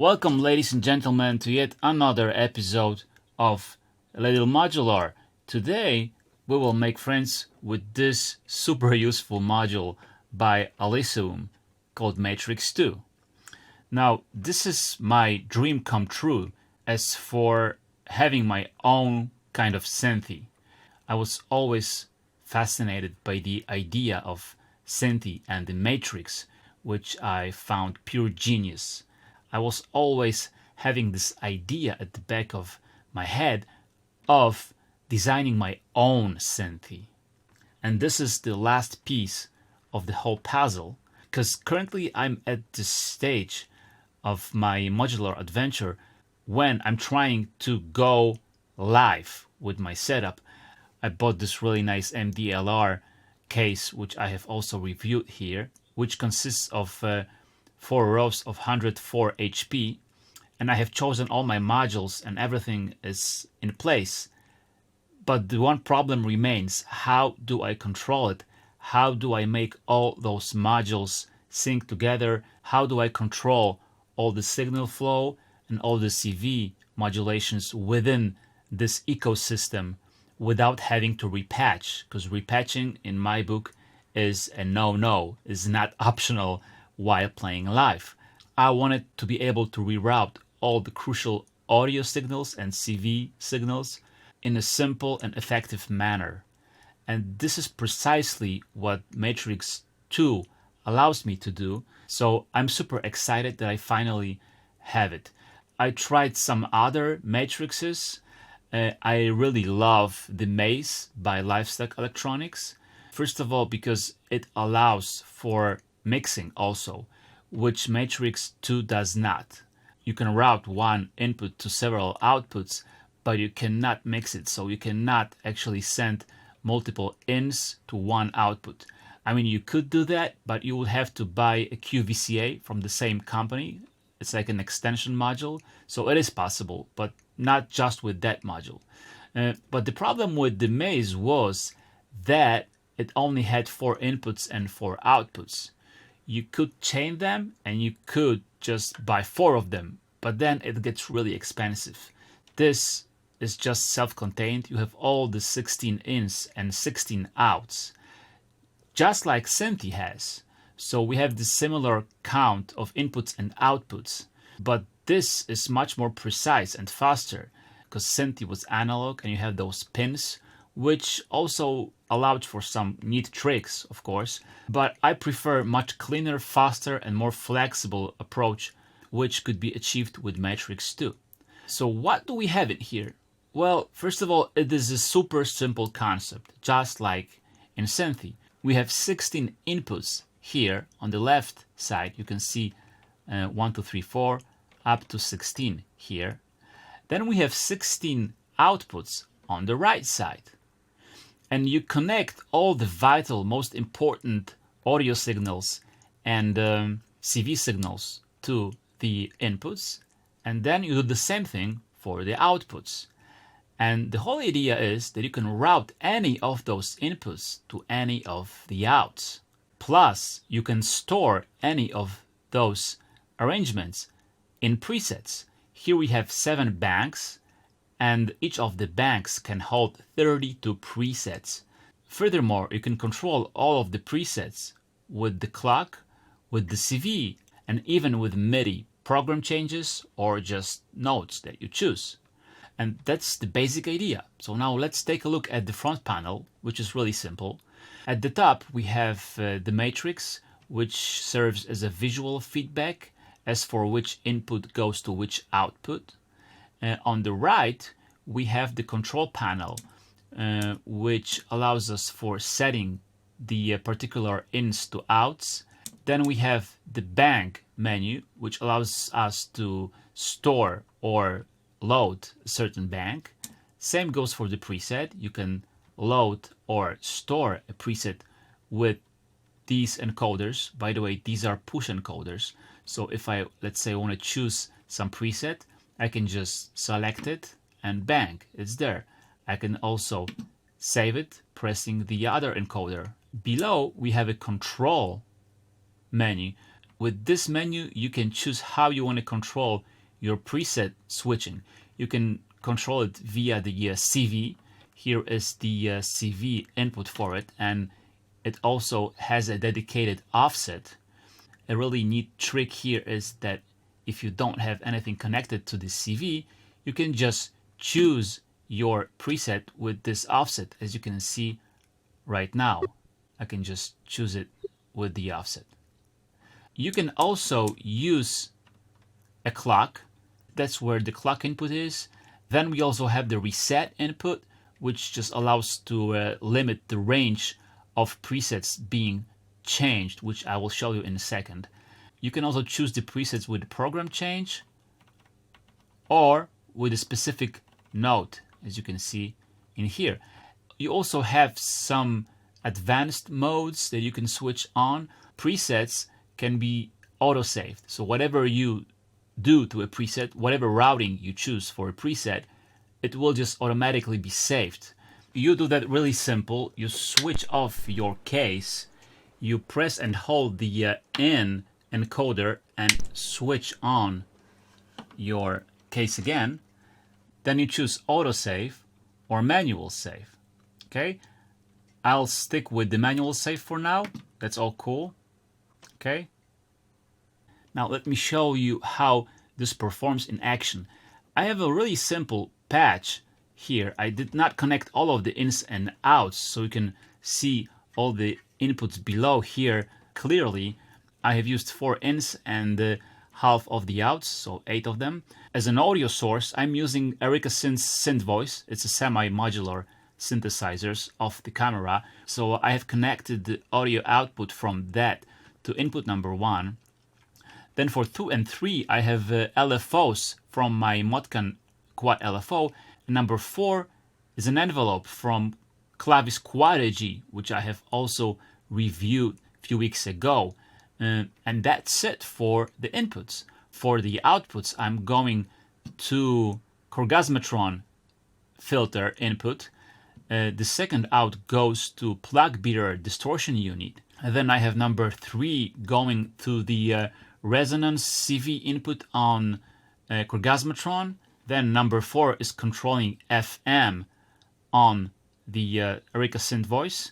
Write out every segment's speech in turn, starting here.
Welcome, ladies and gentlemen, to yet another episode of Little Modular. Today, we will make friends with this super useful module by ALYSEUM called Matrix 2. Now, this is my dream come true as for having my own kind of synthi. I was always fascinated by the idea of synthi and the matrix, which I found pure genius. I was always having this idea at the back of my head of designing my own synthi. And this is the last piece of the whole puzzle, because currently I'm at this stage of my modular adventure when I'm trying to go live with my setup. I bought this really nice MDLR case, which I have also reviewed here, which consists of 4 rows of 104 HP, and I have chosen all my modules and everything is in place. But the one problem remains: how do I control it? How do I make all those modules sync together? How do I control all the signal flow and all the CV modulations within this ecosystem without having to repatch? Because repatching in my book is a no-no, is not optional while playing live. I wanted to be able to reroute all the crucial audio signals and CV signals in a simple and effective manner. And this is precisely what Matrix 2 allows me to do. So I'm super excited that I finally have it. I tried some other matrices. I really love the Maze by Livestock Electronics. First of all, because it allows for mixing also, which Matrix 2 does not. You can route one input to several outputs, but you cannot mix it, so you cannot actually send multiple ins to one output. I mean, you could do that, but you would have to buy a QVCA from the same company. It's like an extension module, so it is possible, but not just with that module. But the problem with the Maze was that it only had 4 inputs and 4 outputs. You could chain them and you could just buy 4 of them, but then it gets really expensive. This is just self-contained. You have all the 16 ins and 16 outs, just like synthi has. So we have the similar count of inputs and outputs, but this is much more precise and faster because synthi was analog and you have those pins, which also allowed for some neat tricks, of course, but I prefer much cleaner, faster, and more flexible approach, which could be achieved with Matrix 2. So what do we have in here? Well, first of all, it is a super simple concept, just like in synthi. We have 16 inputs here on the left side. You can see 1, 2, 3, 4, up to 16 here. Then we have 16 outputs on the right side. And you connect all the vital, most important audio signals and CV signals to the inputs, and then you do the same thing for the outputs. And the whole idea is that you can route any of those inputs to any of the outs. Plus, you can store any of those arrangements in presets. Here we have 7 banks, and each of the banks can hold 32 presets. Furthermore, you can control all of the presets with the clock, with the CV, and even with MIDI program changes or just notes that you choose. And that's the basic idea. So now let's take a look at the front panel, which is really simple. At the top, we have the matrix, which serves as a visual feedback as for which input goes to which output. On the right, we have the control panel, which allows us for setting the particular ins to outs. Then we have the bank menu, which allows us to store or load a certain bank. Same goes for the preset. You can load or store a preset with these encoders. By the way, these are push encoders. So if I, let's say, want to choose some preset, I can just select it and bang, it's there. I can also save it pressing the other encoder. Below, we have a control menu, with this menu, you can choose how you want to control your preset switching. You can control it via the CV. Here is the CV input for it, and it also has a dedicated offset. A really neat trick here is that if you don't have anything connected to the CV, you can just choose your preset with this offset. As you can see right now, I can just choose it with the offset. You can also use a clock. That's where the clock input is. Then we also have the reset input, which just allows to limit the range of presets being changed, which I will show you in a second. You can also choose the presets with the program change or with a specific note, as you can see in here. You also have some advanced modes that you can switch on. Presets can be auto-saved. So whatever you do to a preset, whatever routing you choose for a preset, it will just automatically be saved. You do that really simple. You switch off your case, you press and hold the in encoder and switch on your case again. Then you choose autosave or manual save. Okay, I'll stick with the manual save for now. That's all cool. Okay, now let me show you how this performs in action. I have a really simple patch here. I did not connect all of the ins and outs, so you can see all the inputs below here clearly. I have used 4 ins and half of the outs, so 8 of them. As an audio source, I'm using ALYSEUM's synth voice. It's a semi-modular synthesizers of the camera. So I have connected the audio output from that to input number 1. Then for 2 and 3, I have LFOs from my Modcan Quad LFO. And number 4 is an envelope from Clavis Quadrigi, which I have also reviewed a few weeks ago. And that's it for the inputs. For the outputs, I'm going to Korgazmatron filter input. The second out goes to plug beater distortion unit. And then I have number 3 going to the resonance CV input on Korgazmatron. Then number 4 is controlling FM on the ALYSEUM voice.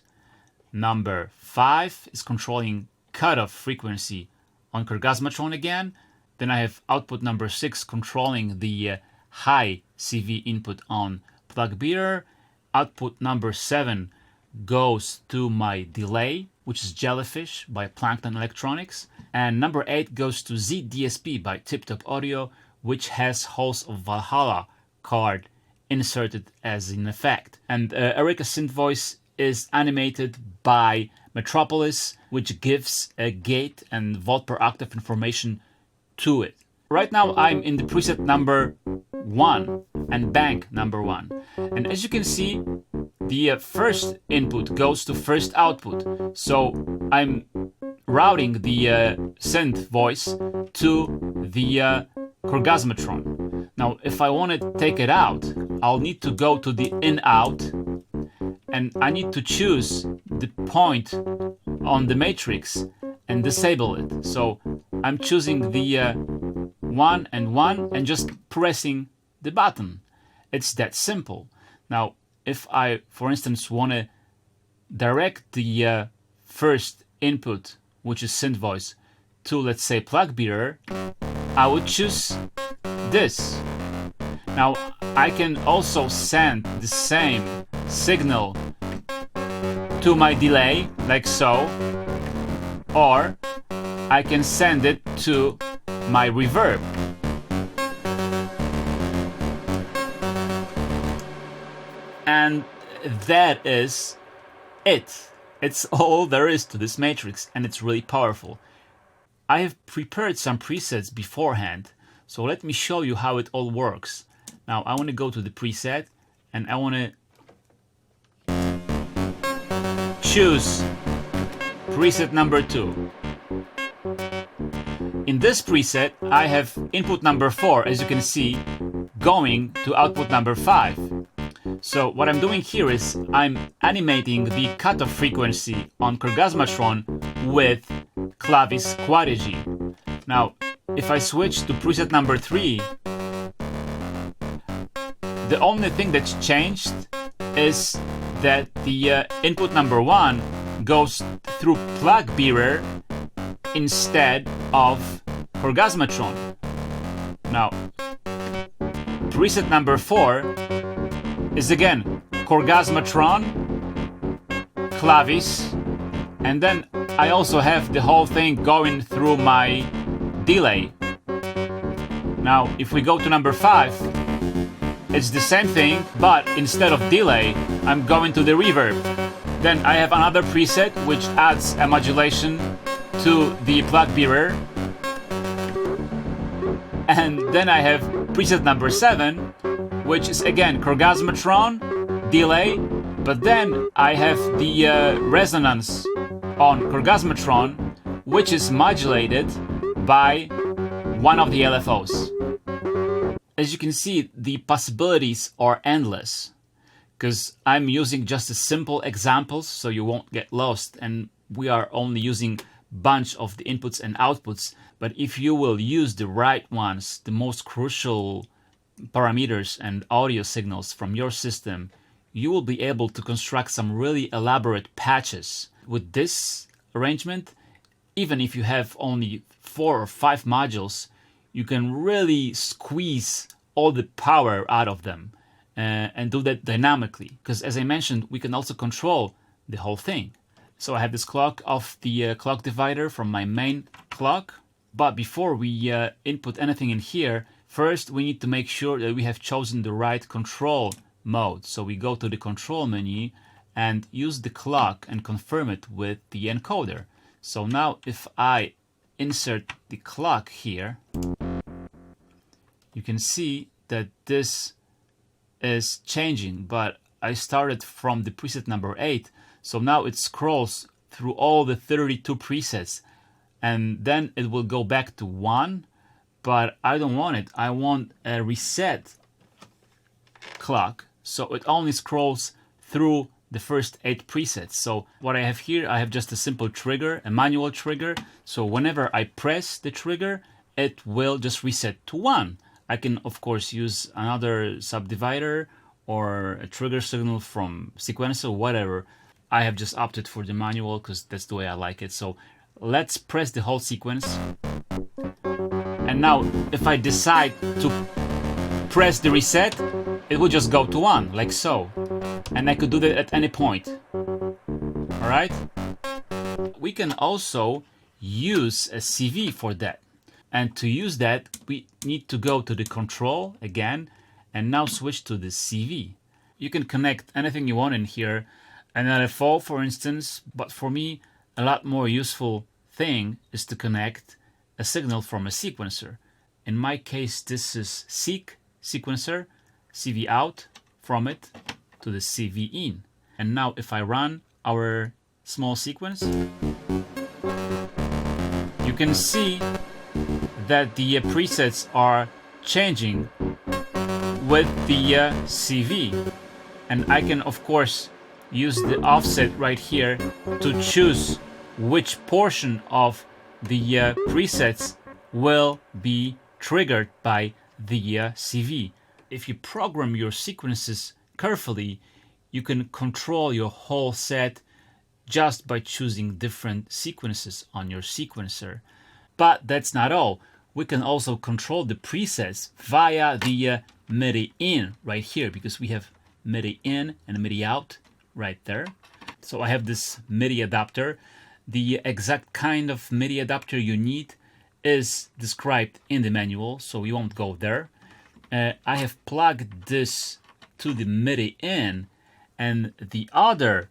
Number 5 is controlling cutoff frequency on Korgazmatron again. Then I have output number 6 controlling the high CV input on plug beater. Output number 7 goes to my delay, which is Jellyfish by Plankton Electronics. And number 8 goes to ZDSP by Tip Top Audio, which has Halls of Valhalla card inserted as an effect. And ALYSEUM voice is animated by Metropolis, which gives a gate and volt per octave information to it. Right now I'm in the preset number 1 and bank number 1. And as you can see, the first input goes to first output. So I'm routing the synth voice to the Korgazmatron. Now, if I want to take it out, I'll need to go to the in-out, and I need to choose the point on the matrix and disable it. So I'm choosing the 1 and 1 and just pressing the button. It's that simple. Now, if I, for instance, want to direct the first input, which is synth voice, to, let's say, plug beater, I would choose this. Now, I can also send the same signal to my delay, like so, or I can send it to my reverb. And that is it. It's all there is to this matrix, and it's really powerful. I have prepared some presets beforehand, so let me show you how it all works. Now I want to go to the preset, and I want to choose preset number 2. In this preset, I have input number 4, as you can see, going to output number 5. So what I'm doing here is I'm animating the cutoff frequency on Korgazmatron with Clavis Quadrigi. Now, if I switch to preset number 3, the only thing that's changed is that the input number 1 goes through plug bearer instead of Orgasmatron. Now, preset number 4 is again Orgasmatron, clavis, and then I also have the whole thing going through my delay. Now, if we go to number 5, it's the same thing, but instead of delay, I'm going to the reverb. Then I have another preset which adds a modulation to the plug bearer. And then I have preset number 7, which is again Orgasmatron, delay, but then I have the resonance on Orgasmatron, which is modulated by one of the LFOs. As you can see, the possibilities are endless, because I'm using just a simple examples so you won't get lost, and we are only using bunch of the inputs and outputs. But if you will use the right ones, the most crucial parameters and audio signals from your system, you will be able to construct some really elaborate patches. With this arrangement, even if you have only 4 or 5 modules, you can really squeeze all the power out of them and do that dynamically. Because as I mentioned, we can also control the whole thing. So I have this clock of the clock divider from my main clock. But before we input anything in here, first we need to make sure that we have chosen the right control mode. So we go to the control menu and use the clock and confirm it with the encoder. So now if I insert the clock here, you can see that this is changing, but I started from the preset number 8, so now it scrolls through all the 32 presets, and then it will go back to 1, but I don't want it. I want a reset clock, so it only scrolls through the first 8 presets. So what I have here, I have just a simple trigger, a manual trigger, so whenever I press the trigger, it will just reset to 1. I can of course use another subdivider or a trigger signal from sequencer, whatever. I have just opted for the manual because that's the way I like it. So let's press the whole sequence. And now if I decide to press the reset, it will just go to 1, like so. And I could do that at any point. Alright? We can also use a CV for that. And to use that, we need to go to the control again and now switch to the CV. You can connect anything you want in here, an LFO for instance, but for me, a lot more useful thing is to connect a signal from a sequencer. In my case, this is sequencer, CV out from it to the CV in. And now if I run our small sequence, you can see that the presets are changing with the CV. And I can of course use the offset right here to choose which portion of the presets will be triggered by the CV. If you program your sequences carefully, you can control your whole set just by choosing different sequences on your sequencer. But that's not all. We can also control the presets via the MIDI in right here, because we have MIDI in and MIDI out right there. So I have this MIDI adapter. The exact kind of MIDI adapter you need is described in the manual, so we won't go there. I have plugged this to the MIDI in, and the other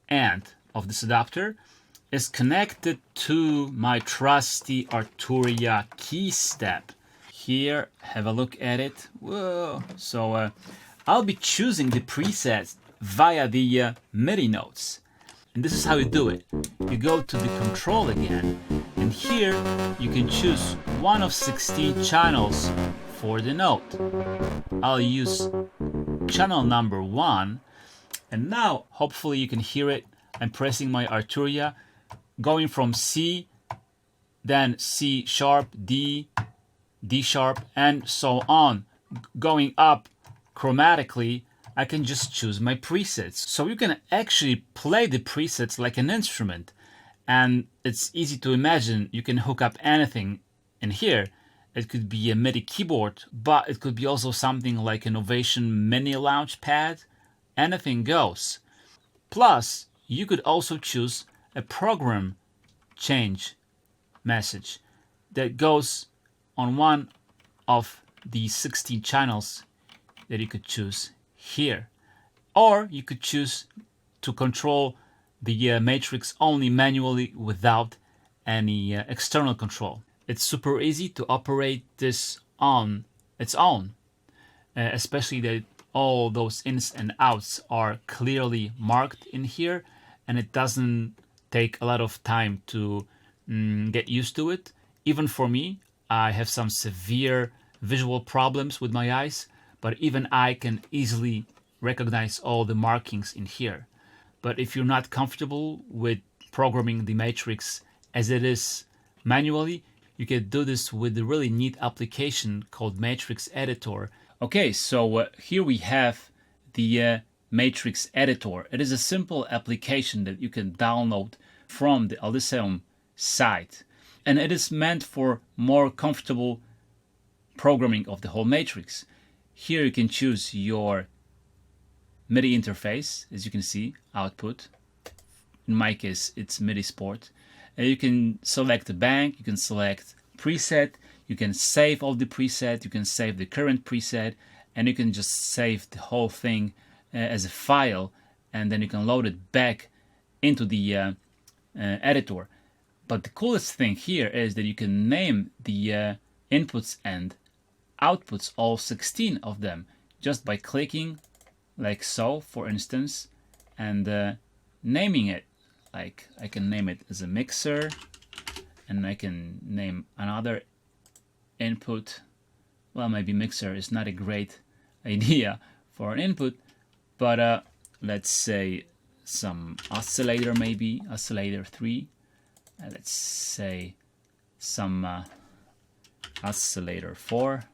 end of this adapter is connected to my trusty Arturia key step. Here, have a look at it. Whoa! So I'll be choosing the presets via the MIDI notes. And this is how you do it. You go to the control again, and here you can choose one of 16 channels for the note. I'll use channel number 1, and now hopefully you can hear it. I'm pressing my Arturia, going from C then C sharp, D, D sharp, and so on. Going up chromatically, I can just choose my presets. So you can actually play the presets like an instrument. And it's easy to imagine you can hook up anything in here. It could be a MIDI keyboard, but it could be also something like an Ovation mini launch pad. Anything goes. Plus, you could also choose a program change message that goes on one of the 16 channels that you could choose here. Or you could choose to control the matrix only manually without any external control. It's super easy to operate this on its own, especially that all those ins and outs are clearly marked in here, and it doesn't take a lot of time to get used to it. Even for me, I have some severe visual problems with my eyes, but even I can easily recognize all the markings in here. But if you're not comfortable with programming the matrix as it is manually, you can do this with a really neat application called Matrix Editor. Okay, so here we have the Matrix Editor. It is a simple application that you can download from the ALYSEUM site. And it is meant for more comfortable programming of the whole matrix. Here you can choose your MIDI interface, as you can see, output. In my case, it's MIDI Sport. And you can select a bank, you can select preset, you can save all the preset, you can save the current preset, and you can just save the whole thing as a file, and then you can load it back into the editor. But the coolest thing here is that you can name the inputs and outputs, all 16 of them, just by clicking like so, for instance, and naming it. Like I can name it as a mixer, and I can name another input. Well, maybe mixer is not a great idea for an input, but let's say some oscillator, maybe oscillator 3. Let's say some oscillator 4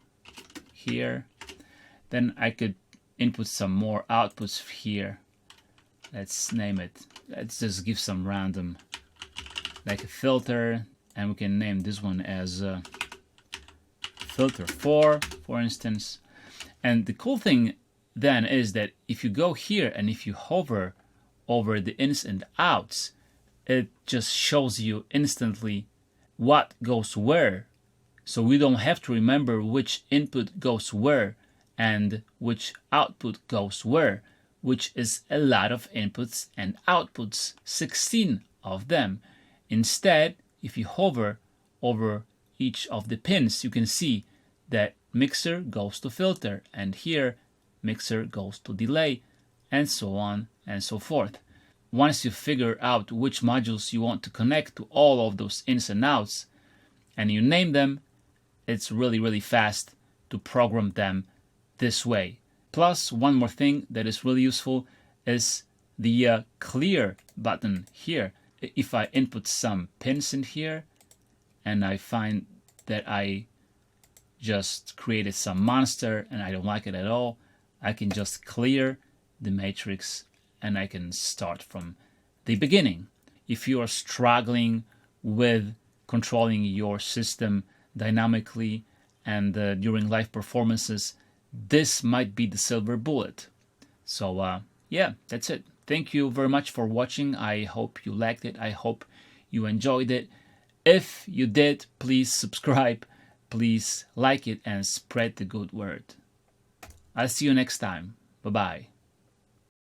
here. Then I could input some more outputs here. Let's name it. Let's just give some random, like a filter, and we can name this one as filter 4, for instance. And the cool thing then is that if you go here and if you hover over the ins and outs, it just shows you instantly what goes where. So we don't have to remember which input goes where and which output goes where, which is a lot of inputs and outputs, 16 of them. Instead, if you hover over each of the pins, you can see that mixer goes to filter, and here mixer goes to delay, and so on and so forth. Once you figure out which modules you want to connect to all of those ins and outs, and you name them, it's really fast to program them this way. Plus, one more thing that is really useful is the clear button here. If I input some pins in here and I find that I just created some monster and I don't like it at all, I can just clear the matrix and I can start from the beginning. If you are struggling with controlling your system dynamically and during live performances, this might be the silver bullet. So yeah, that's it. Thank you very much for watching. I hope you liked it. I hope you enjoyed it. If you did, please subscribe, please like it, and spread the good word. I'll see you next time. Bye-bye.